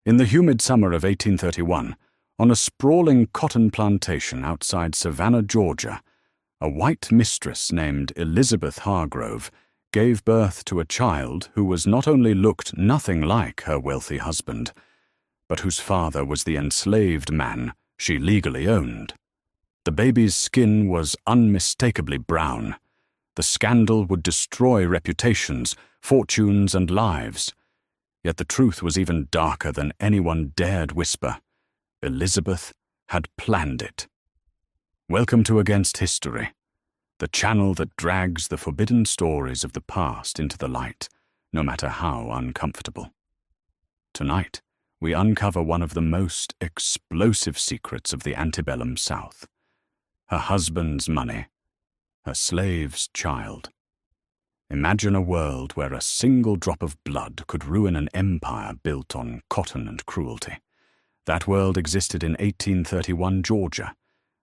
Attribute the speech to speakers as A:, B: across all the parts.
A: In the humid summer of 1831, on a sprawling cotton plantation outside Savannah, Georgia, a white mistress named Elizabeth Hargrove gave birth to a child who was not only looked nothing like her wealthy husband, but whose father was the enslaved man she legally owned. The baby's skin was unmistakably brown. The scandal would destroy reputations, fortunes, and lives. Yet the truth was even darker than anyone dared whisper. Elizabeth had planned it. Welcome to Against History, the channel that drags the forbidden stories of the past into the light, no matter how uncomfortable. Tonight, we uncover one of the most explosive secrets of the antebellum South. Her husband's money, her slave's child. Imagine a world where a single drop of blood could ruin an empire built on cotton and cruelty. That world existed in 1831 Georgia,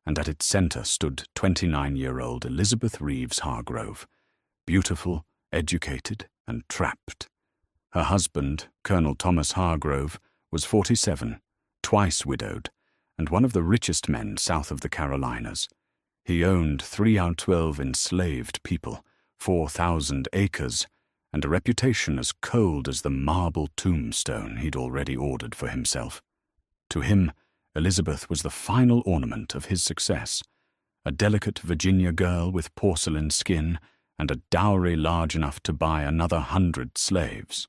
A: and at its center stood 29-year-old Elizabeth Reeves Hargrove, beautiful, educated, and trapped. Her husband, Colonel Thomas Hargrove, was 47, twice widowed, and one of the richest men south of the Carolinas. He owned 3 out of 12 enslaved people, 4,000 acres, and a reputation as cold as the marble tombstone he'd already ordered for himself. To him, Elizabeth was the final ornament of his success, a delicate Virginia girl with porcelain skin and a dowry large enough to buy another 100 slaves.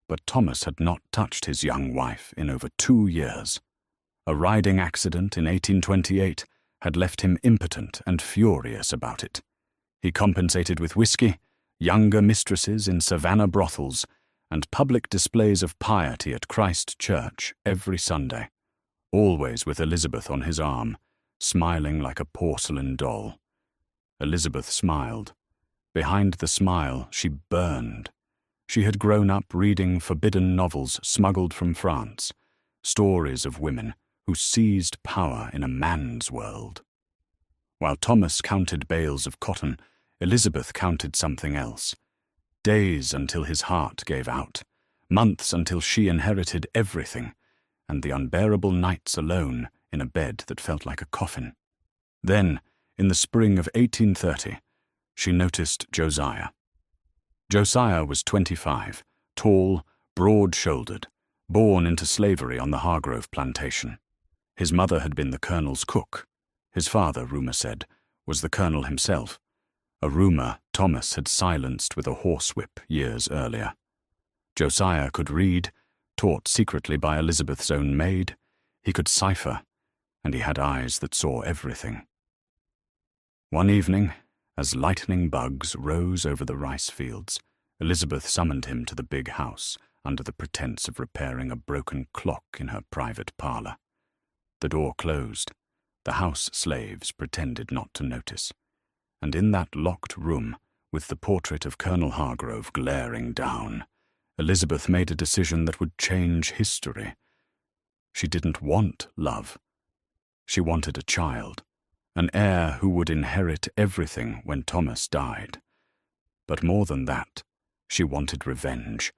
A: But Thomas had not touched his young wife in over 2 years. A riding accident in 1828 had left him impotent and furious about it. He compensated with whiskey, younger mistresses in Savannah brothels, and public displays of piety at Christ Church every Sunday, always with Elizabeth on his arm, smiling like a porcelain doll. Elizabeth smiled. Behind the smile, she burned. She had grown up reading forbidden novels smuggled from France, stories of women who seized power in a man's world. While Thomas counted bales of cotton, Elizabeth counted something else. Days until his heart gave out, months until she inherited everything, and the unbearable nights alone in a bed that felt like a coffin. Then, in the spring of 1830, she noticed Josiah. Josiah was 25, tall, broad-shouldered, born into slavery on the Hargrove plantation. His mother had been the colonel's cook. His father, rumor said, was the colonel himself, a rumor Thomas had silenced with a horsewhip years earlier. Josiah could read, taught secretly by Elizabeth's own maid. He could cipher, and he had eyes that saw everything. One evening, as lightning bugs rose over the rice fields, Elizabeth summoned him to the big house under the pretense of repairing a broken clock in her private parlor. The door closed. The house slaves pretended not to notice. And in that locked room, with the portrait of Colonel Hargrove glaring down, Elizabeth made a decision that would change history. She didn't want love. She wanted a child, an heir who would inherit everything when Thomas died. But more than that, she wanted revenge.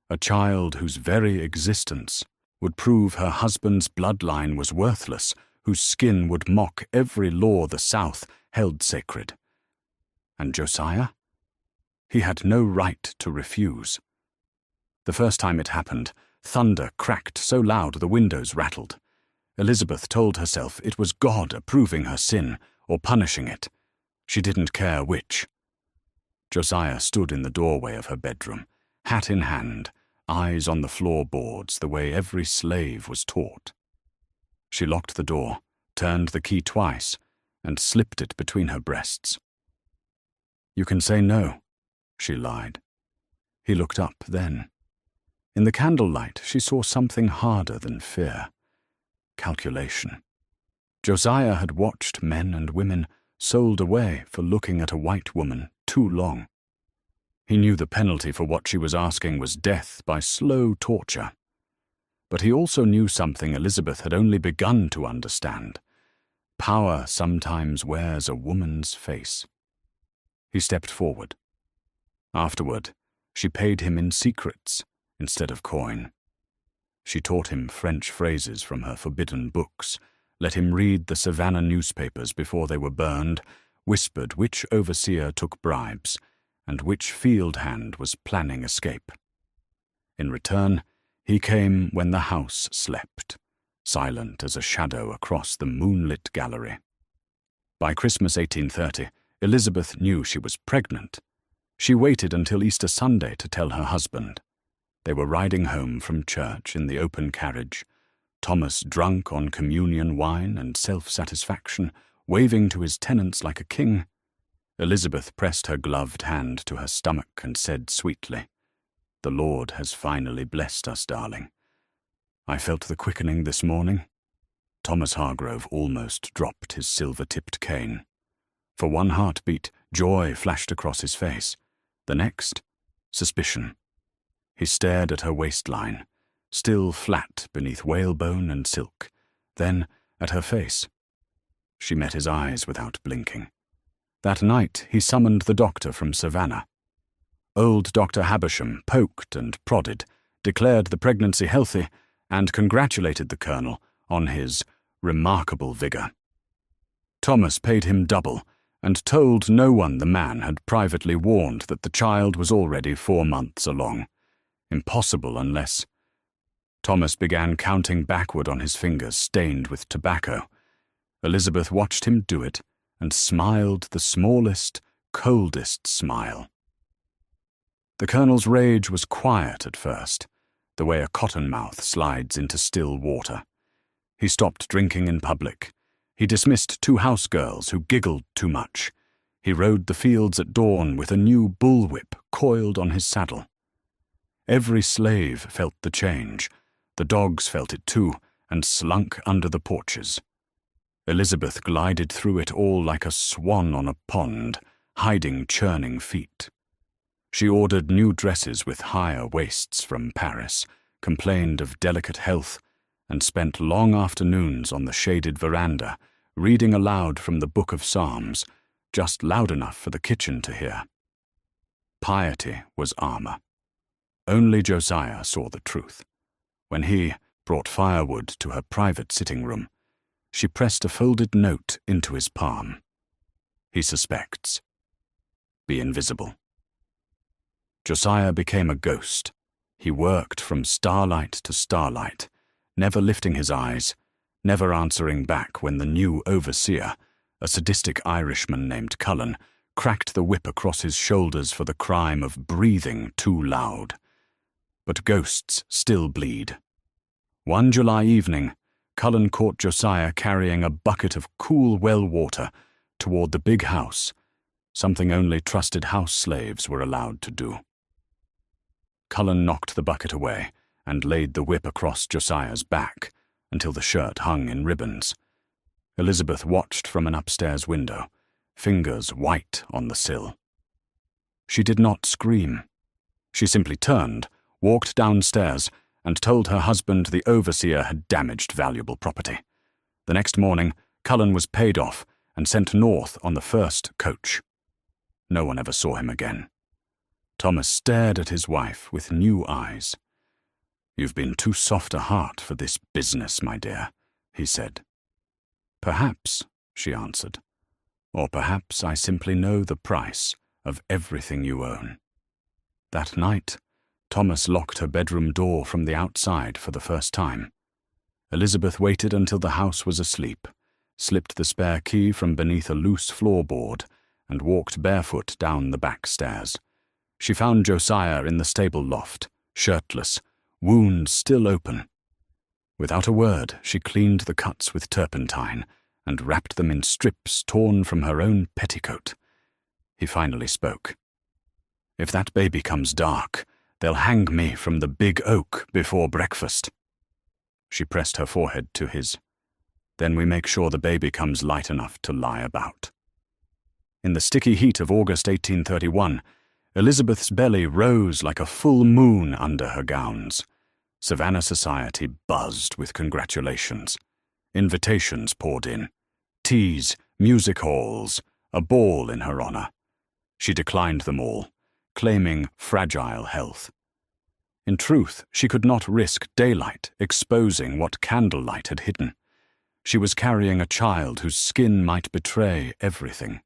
A: A child whose very existence would prove her husband's bloodline was worthless, whose skin would mock every law the South held sacred. And Josiah? He had no right to refuse. The first time it happened, thunder cracked so loud the windows rattled. Elizabeth told herself it was God approving her sin or punishing it. She didn't care which. Josiah stood in the doorway of her bedroom, hat in hand, eyes on the floorboards the way every slave was taught. She locked the door, turned the key twice, and slipped it between her breasts. "You can say no," she lied. He looked up then. In the candlelight, she saw something harder than fear. Calculation. Josiah had watched men and women sold away for looking at a white woman too long. He knew the penalty for what she was asking was death by slow torture. But he also knew something Elizabeth had only begun to understand. Power sometimes wears a woman's face. He stepped forward. Afterward, she paid him in secrets instead of coin. She taught him French phrases from her forbidden books, let him read the Savannah newspapers before they were burned, whispered which overseer took bribes, and which field hand was planning escape. In return, he came when the house slept, silent as a shadow across the moonlit gallery. By Christmas 1830, Elizabeth knew she was pregnant. She waited until Easter Sunday to tell her husband. They were riding home from church in the open carriage, Thomas drunk on communion wine and self-satisfaction, waving to his tenants like a king. Elizabeth pressed her gloved hand to her stomach and said sweetly, "The Lord has finally blessed us, darling. I felt the quickening this morning." Thomas Hargrove almost dropped his silver-tipped cane. For one heartbeat, joy flashed across his face. The next, suspicion. He stared at her waistline, still flat beneath whalebone and silk, then at her face. She met his eyes without blinking. That night he summoned the doctor from Savannah. Old Dr. Habersham poked and prodded, declared the pregnancy healthy, and congratulated the colonel on his remarkable vigor. Thomas paid him double, and told no one the man had privately warned that the child was already 4 months along. Impossible unless... Thomas began counting backward on his fingers stained with tobacco. Elizabeth watched him do it and smiled the smallest, coldest smile. The colonel's rage was quiet at first, the way a cottonmouth slides into still water. He stopped drinking in public. He dismissed 2 house girls who giggled too much. He rode the fields at dawn with a new bullwhip coiled on his saddle. Every slave felt the change. The dogs felt it too, and slunk under the porches. Elizabeth glided through it all like a swan on a pond, hiding churning feet. She ordered new dresses with higher waists from Paris, complained of delicate health, and spent long afternoons on the shaded veranda, reading aloud from the Book of Psalms, just loud enough for the kitchen to hear. Piety was armor. Only Josiah saw the truth. When he brought firewood to her private sitting room, she pressed a folded note into his palm. He suspects. Be invisible. Josiah became a ghost. He worked from starlight to starlight, never lifting his eyes, never answering back when the new overseer, a sadistic Irishman named Cullen, cracked the whip across his shoulders for the crime of breathing too loud. But ghosts still bleed. One July evening, Cullen caught Josiah carrying a bucket of cool well water toward the big house, something only trusted house slaves were allowed to do. Cullen knocked the bucket away and laid the whip across Josiah's back until the shirt hung in ribbons. Elizabeth watched from an upstairs window, fingers white on the sill. She did not scream. She simply turned, walked downstairs, and told her husband the overseer had damaged valuable property. The next morning, Cullen was paid off and sent north on the first coach. No one ever saw him again. Thomas stared at his wife with new eyes. "You've been too soft a heart for this business, my dear," he said. "Perhaps," she answered. "Or perhaps I simply know the price of everything you own." That night, Thomas locked her bedroom door from the outside for the first time. Elizabeth waited until the house was asleep, slipped the spare key from beneath a loose floorboard, and walked barefoot down the back stairs. She found Josiah in the stable loft, shirtless, wounds still open. Without a word, she cleaned the cuts with turpentine and wrapped them in strips torn from her own petticoat. He finally spoke. "If that baby comes dark, they'll hang me from the big oak before breakfast." She pressed her forehead to his. "Then we make sure the baby comes light enough to lie about." In the sticky heat of August 1831, Elizabeth's belly rose like a full moon under her gowns. Savannah society buzzed with congratulations. Invitations poured in. Teas, music halls, a ball in her honor. She declined them all, claiming fragile health. In truth, she could not risk daylight exposing what candlelight had hidden. She was carrying a child whose skin might betray everything.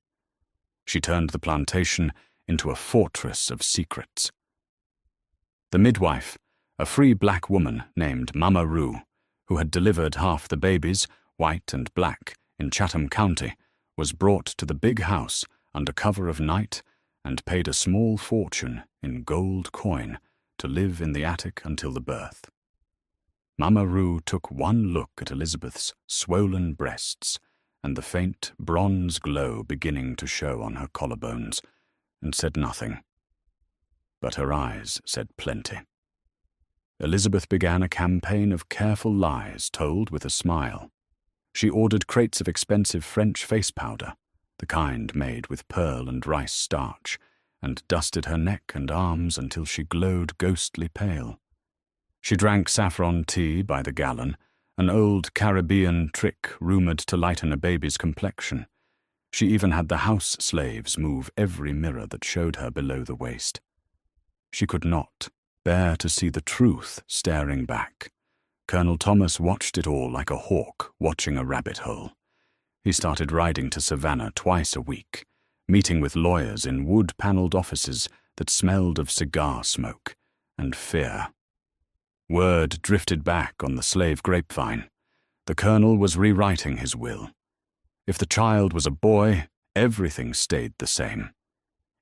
A: She turned the plantation into a fortress of secrets. The midwife, a free black woman named Mama Rue, who had delivered half the babies, white and black, in Chatham County, was brought to the big house under cover of night and paid a small fortune in gold coin to live in the attic until the birth. Mama Rue took one look at Elizabeth's swollen breasts and the faint bronze glow beginning to show on her collarbones, and said nothing. But her eyes said plenty. Elizabeth began a campaign of careful lies told with a smile. She ordered crates of expensive French face powder, the kind made with pearl and rice starch, and dusted her neck and arms until she glowed ghostly pale. She drank saffron tea by the gallon, an old Caribbean trick rumoured to lighten a baby's complexion. She even had the house slaves move every mirror that showed her below the waist. She could not bear to see the truth staring back. Colonel Thomas watched it all like a hawk watching a rabbit hole. He started riding to Savannah twice a week, meeting with lawyers in wood-panelled offices that smelled of cigar smoke and fear. Word drifted back on the slave grapevine. The colonel was rewriting his will. If the child was a boy, everything stayed the same.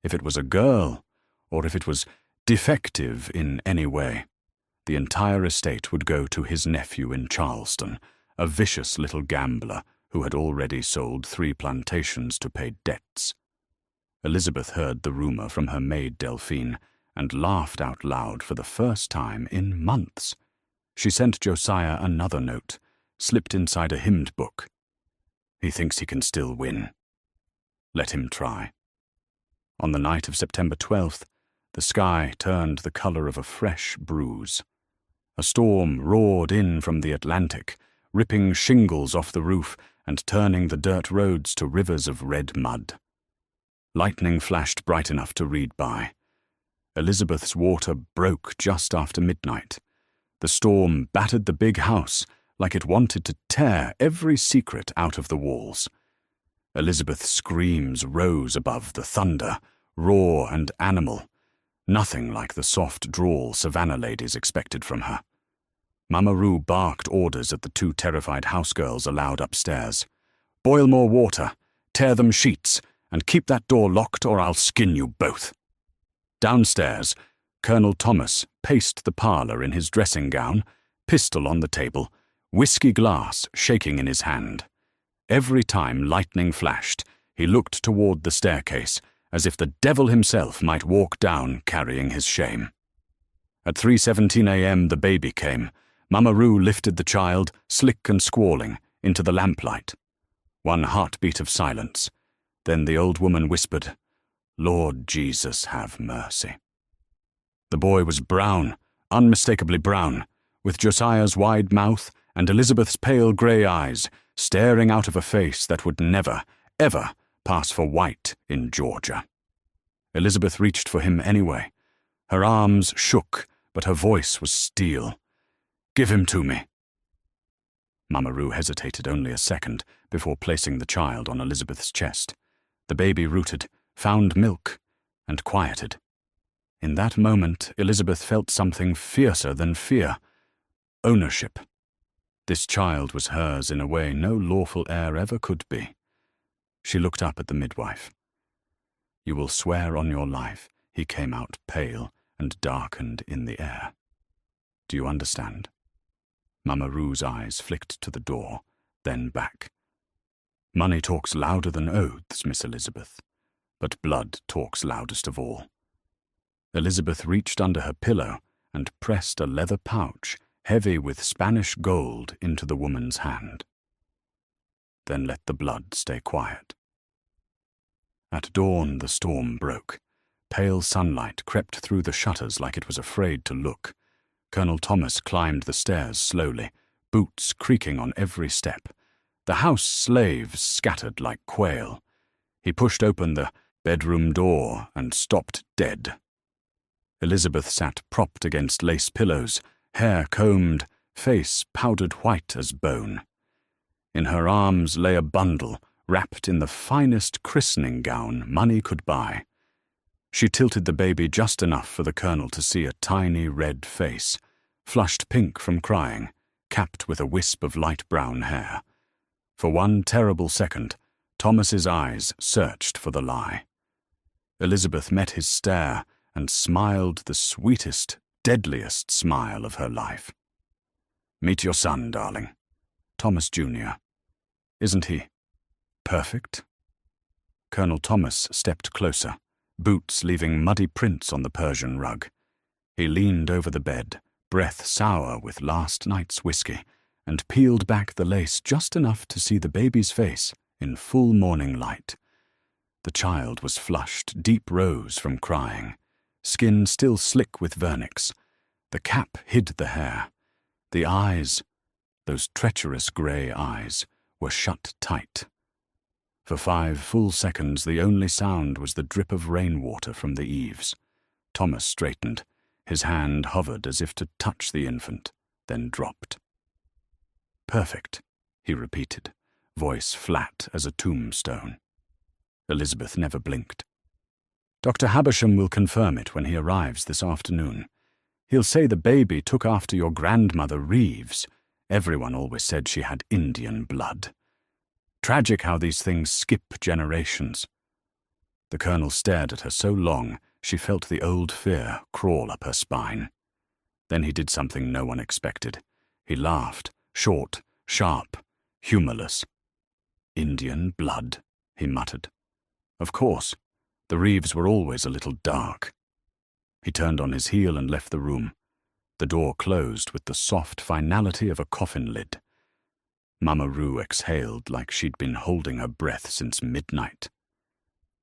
A: If it was a girl, or if it was defective in any way, the entire estate would go to his nephew in Charleston, a vicious little gambler who had already sold 3 plantations to pay debts. Elizabeth heard the rumour from her maid Delphine and laughed out loud for the first time in months. She sent Josiah another note, slipped inside a hymn book. He thinks he can still win. Let him try. On the night of September 12th, the sky turned the colour of a fresh bruise. A storm roared in from the Atlantic, ripping shingles off the roof and turning the dirt roads to rivers of red mud. Lightning flashed bright enough to read by. Elizabeth's water broke just after midnight. The storm battered the big house like it wanted to tear every secret out of the walls. Elizabeth's screams rose above the thunder, raw and animal, nothing like the soft drawl Savannah ladies expected from her. Mama Rue barked orders at the 2 terrified housegirls aloud upstairs. "Boil more water, tear them sheets, and keep that door locked or I'll skin you both." Downstairs, Colonel Thomas paced the parlour in his dressing gown, pistol on the table, whiskey glass shaking in his hand. Every time lightning flashed, he looked toward the staircase, as if the devil himself might walk down carrying his shame. At 3:17 a.m. the baby came. Mama Rue lifted the child, slick and squalling, into the lamplight. One heartbeat of silence. Then the old woman whispered, "Lord Jesus, have mercy." The boy was brown, unmistakably brown, with Josiah's wide mouth and Elizabeth's pale grey eyes staring out of a face that would never, ever pass for white in Georgia. Elizabeth reached for him anyway. Her arms shook, but her voice was steel. "Give him to me." Mama Rue hesitated only a second before placing the child on Elizabeth's chest. The baby rooted, found milk, and quieted. In that moment, Elizabeth felt something fiercer than fear. Ownership. This child was hers in a way no lawful heir ever could be. She looked up at the midwife. "You will swear on your life," he came out pale and darkened in the air. "Do you understand?" Mama Rue's eyes flicked to the door, then back. "Money talks louder than oaths, Miss Elizabeth, but blood talks loudest of all." Elizabeth reached under her pillow and pressed a leather pouch, heavy with Spanish gold, into the woman's hand. "Then let the blood stay quiet." At dawn the storm broke. Pale sunlight crept through the shutters like it was afraid to look. Colonel Thomas climbed the stairs slowly, boots creaking on every step. The house slaves scattered like quail. He pushed open the bedroom door and stopped dead. Elizabeth sat propped against lace pillows, hair combed, face powdered white as bone. In her arms lay a bundle wrapped in the finest christening gown money could buy. She tilted the baby just enough for the Colonel to see a tiny red face, flushed pink from crying, capped with a wisp of light brown hair. For one terrible second, Thomas's eyes searched for the lie. Elizabeth met his stare and smiled the sweetest, deadliest smile of her life. "Meet your son, darling. Thomas Jr. Isn't he perfect?" Colonel Thomas stepped closer, boots leaving muddy prints on the Persian rug. He leaned over the bed, breath sour with last night's whiskey, and peeled back the lace just enough to see the baby's face in full morning light. The child was flushed deep rose from crying, skin still slick with vernix. The cap hid the hair. The eyes, those treacherous grey eyes, were shut tight. For 5 full seconds the only sound was the drip of rainwater from the eaves. Thomas straightened. His hand hovered as if to touch the infant, then dropped. "Perfect," he repeated, voice flat as a tombstone. Elizabeth never blinked. "Dr. Habersham will confirm it when he arrives this afternoon. He'll say the baby took after your grandmother Reeves. Everyone always said she had Indian blood. Tragic how these things skip generations." The Colonel stared at her so long she felt the old fear crawl up her spine. Then he did something no one expected. He laughed, short, sharp, humourless. "Indian blood," he muttered. "Of course, the Reeves were always a little dark." He turned on his heel and left the room. The door closed with the soft finality of a coffin lid. Mama Rue exhaled like she'd been holding her breath since midnight.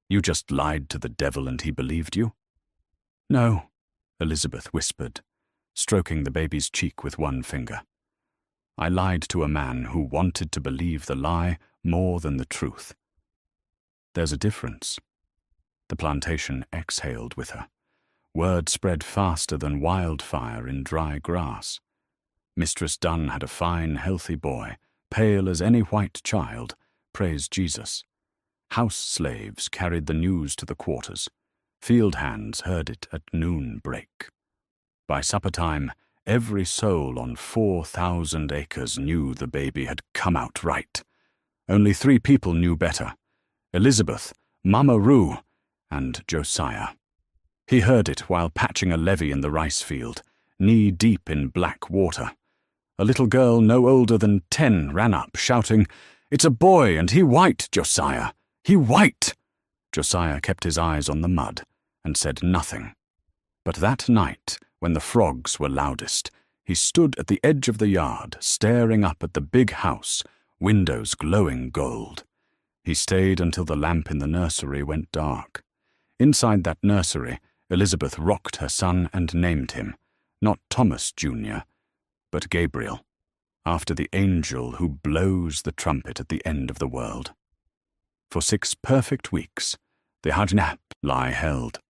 A: "You just lied to the devil and he believed you?" "No," Elizabeth whispered, stroking the baby's cheek with one finger. "I lied to a man who wanted to believe the lie more than the truth." "There's a difference." The plantation exhaled with her. Word spread faster than wildfire in dry grass. Mistress Dunn had a fine, healthy boy, pale as any white child, praise Jesus. House slaves carried the news to the quarters. Field hands heard it at noon break. By supper time, every soul on 4,000 acres knew the baby had come out right. Only 3 people knew better: Elizabeth, Mama Rue, and Josiah. He heard it while patching a levee in the rice field, knee-deep in black water. A little girl no older than 10 ran up, shouting, "It's a boy, and he white, Josiah! He white!" Josiah kept his eyes on the mud and said nothing. But that night, when the frogs were loudest, he stood at the edge of the yard, staring up at the big house, windows glowing gold. He stayed until the lamp in the nursery went dark. Inside that nursery, Elizabeth rocked her son and named him, not Thomas Jr., but Gabriel, after the angel who blows the trumpet at the end of the world. For 6 perfect weeks, the Hajnap lie held.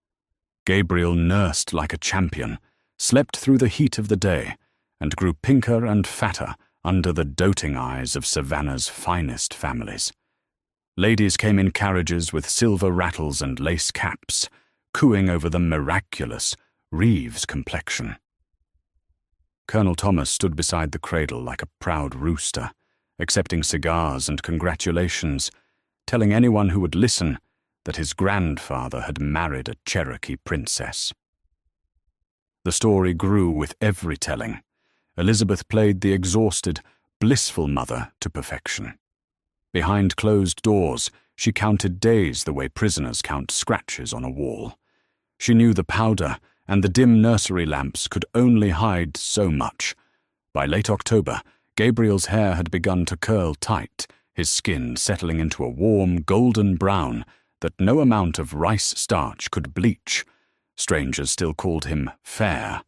A: Gabriel nursed like a champion, slept through the heat of the day, and grew pinker and fatter under the doting eyes of Savannah's finest families. Ladies came in carriages with silver rattles and lace caps, cooing over the miraculous Reeves complexion. Colonel Thomas stood beside the cradle like a proud rooster, accepting cigars and congratulations, telling anyone who would listen that his grandfather had married a Cherokee princess. The story grew with every telling. Elizabeth played the exhausted, blissful mother to perfection. Behind closed doors, she counted days the way prisoners count scratches on a wall. She knew the powder and the dim nursery lamps could only hide so much. By late October, Gabriel's hair had begun to curl tight, his skin settling into a warm golden brown that no amount of rice starch could bleach. Strangers still called him fair.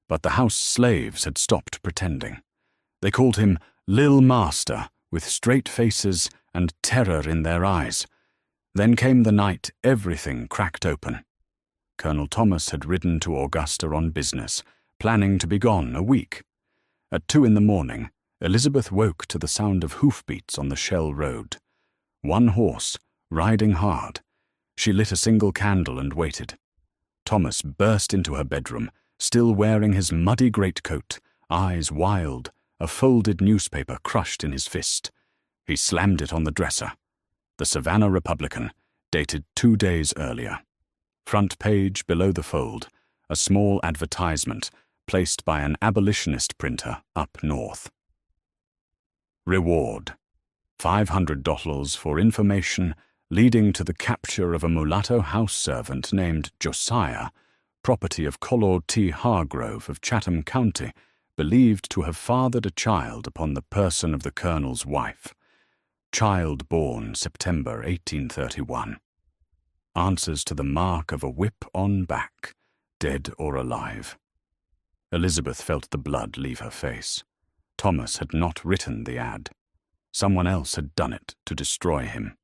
A: But the house slaves had stopped pretending. They called him Lil Master, with straight faces and terror in their eyes. Then came the night everything cracked open. Colonel Thomas had ridden to Augusta on business, planning to be gone a week. At 2 a.m, Elizabeth woke to the sound of hoofbeats on the Shell Road. One horse, riding hard. She lit a single candle and waited. Thomas burst into her bedroom, still wearing his muddy greatcoat, eyes wild, a folded newspaper crushed in his fist. He slammed it on the dresser. The Savannah Republican, dated 2 days earlier. Front page below the fold, a small advertisement placed by an abolitionist printer up north. Reward: $500 for information leading to the capture of a mulatto house servant named Josiah, property of Collor T. Hargrove of Chatham County, believed to have fathered a child upon the person of the colonel's wife. Child born September 1831. Answers to the mark of a whip on back, dead or alive. Elizabeth felt the blood leave her face. Thomas had not written the ad. Someone else had done it to destroy him.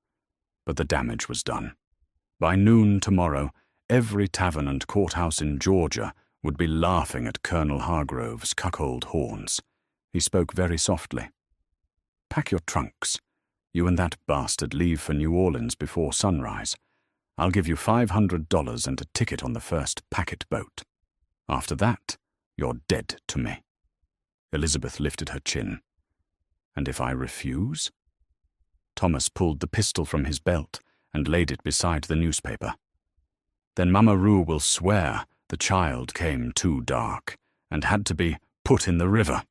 A: But the damage was done. By noon tomorrow, every tavern and courthouse in Georgia would be laughing at Colonel Hargrove's cuckold horns. He spoke very softly. "Pack your trunks. You and that bastard leave for New Orleans before sunrise. I'll give you $500 and a ticket on the first packet boat. After that, you're dead to me." Elizabeth lifted her chin. "And if I refuse?" Thomas pulled the pistol from his belt and laid it beside the newspaper. "Then Mama Rue will swear the child came too dark and had to be put in the river.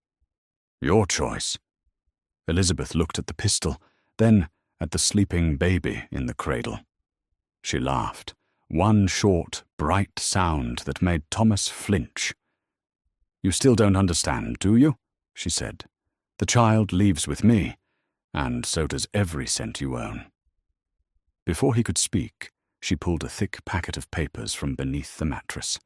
A: Your choice." Elizabeth looked at the pistol, then at the sleeping baby in the cradle. She laughed, one short, bright sound that made Thomas flinch. "You still don't understand, do you?" she said. "The child leaves with me, and so does every cent you own." Before he could speak, she pulled a thick packet of papers from beneath the mattress.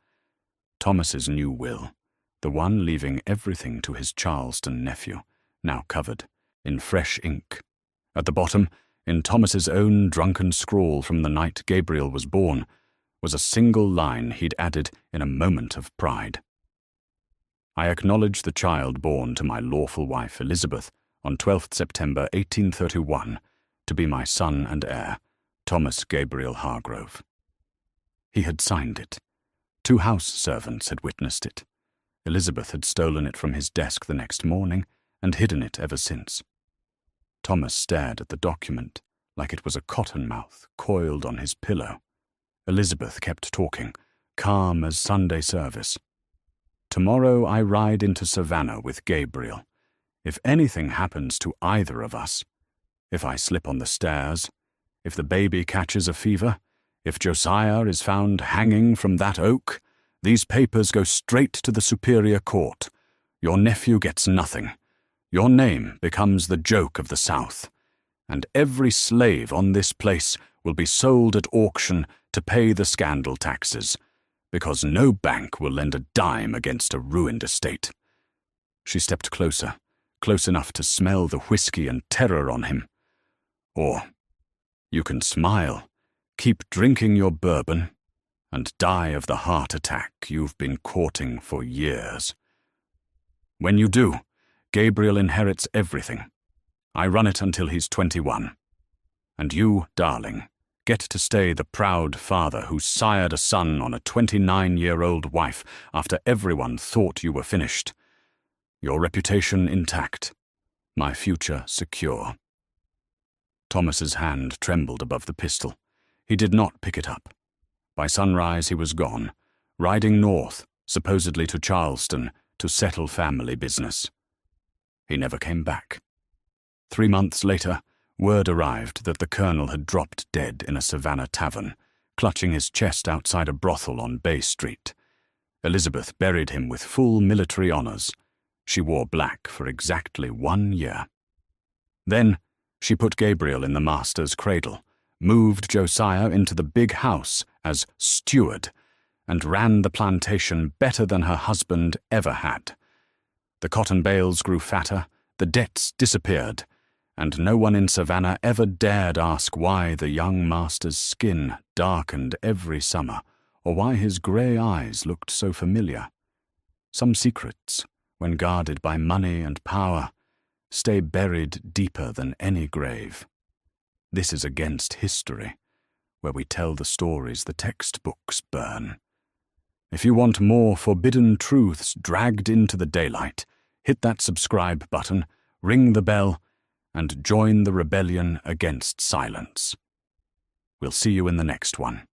A: Thomas's new will, the one leaving everything to his Charleston nephew, now covered, in fresh ink. At the bottom, in Thomas's own drunken scrawl from the night Gabriel was born, was a single line he'd added in a moment of pride. "I acknowledge the child born to my lawful wife Elizabeth on 12th September 1831 to be my son and heir, Thomas Gabriel Hargrove." He had signed it. 2 house servants had witnessed it. Elizabeth had stolen it from his desk the next morning and hidden it ever since. Thomas stared at the document like it was a cottonmouth coiled on his pillow. Elizabeth kept talking, calm as Sunday service. "Tomorrow I ride into Savannah with Gabriel. If anything happens to either of us, if I slip on the stairs, if the baby catches a fever, if Josiah is found hanging from that oak, these papers go straight to the Superior Court. Your nephew gets nothing. Your name becomes the joke of the South, and every slave on this place will be sold at auction to pay the scandal taxes, because no bank will lend a dime against a ruined estate." She stepped closer, close enough to smell the whiskey and terror on him. "Or you can smile, keep drinking your bourbon, and die of the heart attack you've been courting for years. When you do, Gabriel inherits everything. I run it until he's 21. And you, darling, get to stay the proud father who sired a son on a 29-year-old wife after everyone thought you were finished. Your reputation intact, my future secure." Thomas's hand trembled above the pistol. He did not pick it up. By sunrise he was gone, riding north, supposedly to Charleston, to settle family business. He never came back. 3 months later, word arrived that the colonel had dropped dead in a Savannah tavern, clutching his chest outside a brothel on Bay Street. Elizabeth buried him with full military honors. She wore black for exactly 1 year. Then she put Gabriel in the master's cradle, moved Josiah into the big house as steward, and ran the plantation better than her husband ever had. The cotton bales grew fatter, the debts disappeared, and no one in Savannah ever dared ask why the young master's skin darkened every summer, or why his grey eyes looked so familiar. Some secrets, when guarded by money and power, stay buried deeper than any grave. This is against history, where we tell the stories the textbooks burn. If you want more forbidden truths dragged into the daylight, hit that subscribe button, ring the bell, and join the rebellion against silence. We'll see you in the next one,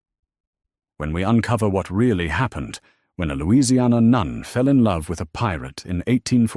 A: when we uncover what really happened when a Louisiana nun fell in love with a pirate in 1840.